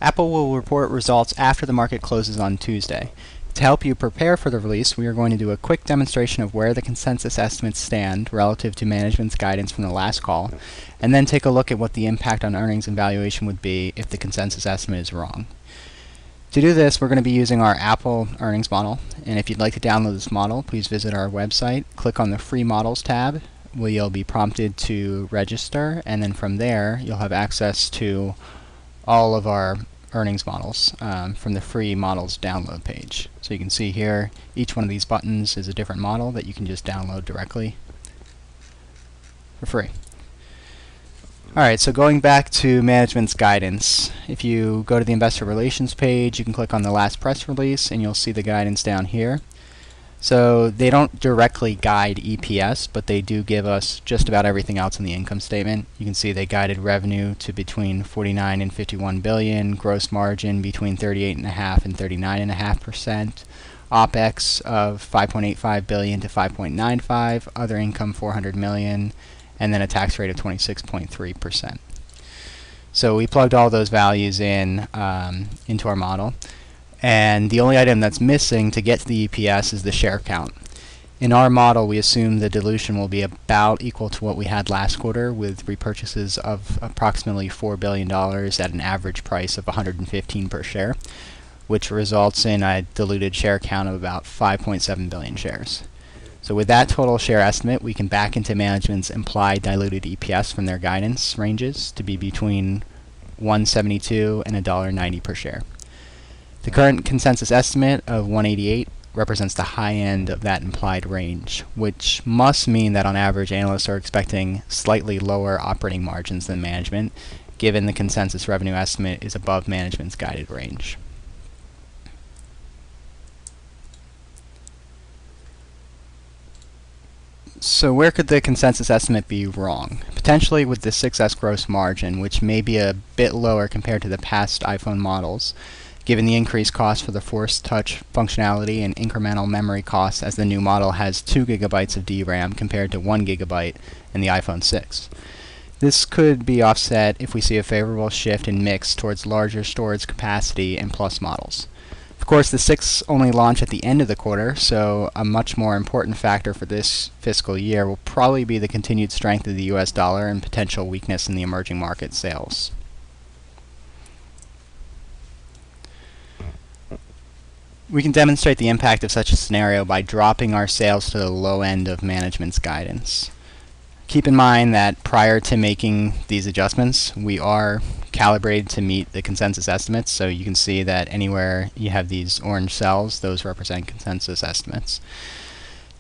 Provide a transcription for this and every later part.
Apple will report results after the market closes on Tuesday. To help you prepare for the release, we are going to do a quick demonstration of where the consensus estimates stand relative to management's guidance from the last call, and then take a look at what the impact on earnings and valuation would be if the consensus estimate is wrong. To do this, we're going to be using our Apple earnings model, and if you'd like to download this model, please visit our website, click on the Free Models tab, where you'll be prompted to register, and then from there you'll have access to all of our earnings models from the free models download page. So you can see here each one of these buttons is a different model that you can just download directly for free. Alright, so going back to management's guidance, if you go to the investor relations page, you can click on the last press release and you'll see the guidance down here. So they don't directly guide EPS, but they do give us just about everything else in the income statement. You can see they guided revenue to between 49 and 51 billion, gross margin between 38.5% and 39.5%, OPEX of 5.85 billion to 5.95, other income 400 million, and then a tax rate of 26.3%. So we plugged all those values in into our model. And the only item that's missing to get to the EPS is the share count. In our model, we assume the dilution will be about equal to what we had last quarter, with repurchases of approximately $4 billion at an average price of 115 per share, which results in a diluted share count of about 5.7 billion shares. So with that total share estimate, we can back into management's implied diluted EPS from their guidance ranges to be between 172 and $1.90 per share. The current consensus estimate of 188 represents the high end of that implied range, which must mean that on average analysts are expecting slightly lower operating margins than management, given the consensus revenue estimate is above management's guided range. So where could the consensus estimate be wrong? Potentially with the 6S gross margin, which may be a bit lower compared to the past iPhone models, given the increased cost for the Force Touch functionality and incremental memory costs, as the new model has 2 GB of DRAM compared to 1 GB in the iPhone 6. This could be offset if we see a favorable shift in mix towards larger storage capacity and Plus models. Of course, the 6 only launch at the end of the quarter, so a much more important factor for this fiscal year will probably be the continued strength of the US dollar and potential weakness in the emerging market sales. We can demonstrate the impact of such a scenario by dropping our sales to the low end of management's guidance. Keep in mind that prior to making these adjustments, we are calibrated to meet the consensus estimates, so you can see that anywhere you have these orange cells, those represent consensus estimates.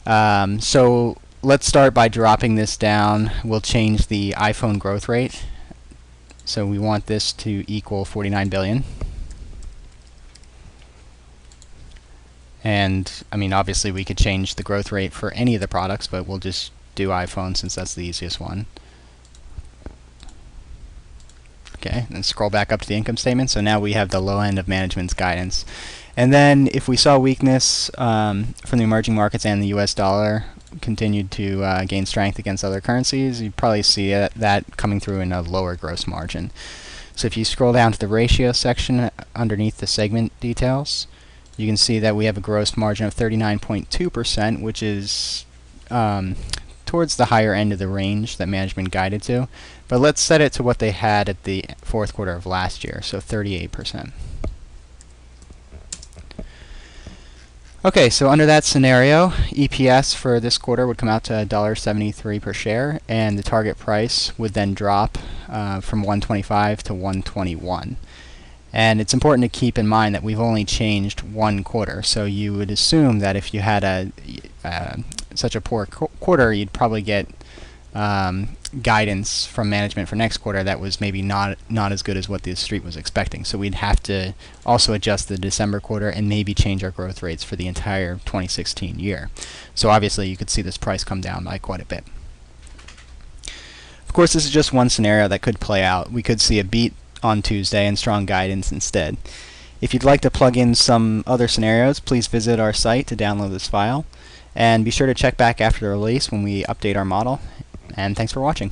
So let's start by dropping this down. We'll change the iPhone growth rate. So we want this to equal 49 billion. And I mean, obviously we could change the growth rate for any of the products, but we'll just do iPhone since that's the easiest one. Okay, and scroll back up to the income statement. So now we have the low end of management's guidance. And then if we saw weakness from the emerging markets and the US dollar continued to gain strength against other currencies, you'd probably see that coming through in a lower gross margin. So if you scroll down to the ratio section underneath the segment details, you can see that we have a gross margin of 39.2%, which is towards the higher end of the range that management guided to. But let's set it to what they had at the fourth quarter of last year, so 38%. Okay, so under that scenario, EPS for this quarter would come out to $1.73 per share, and the target price would then drop from 125 to 121. And it's important to keep in mind that we've only changed one quarter, so you would assume that if you had such a poor quarter, you'd probably get guidance from management for next quarter that was maybe not as good as what the street was expecting. So we'd have to also adjust the December quarter and maybe change our growth rates for the entire 2016 year. So obviously you could see this price come down by quite a bit. Of course, this is just one scenario that could play out. We could see a beat on Tuesday and strong guidance instead. If you'd like to plug in some other scenarios, please visit our site to download this file. And be sure to check back after the release when we update our model. And thanks for watching.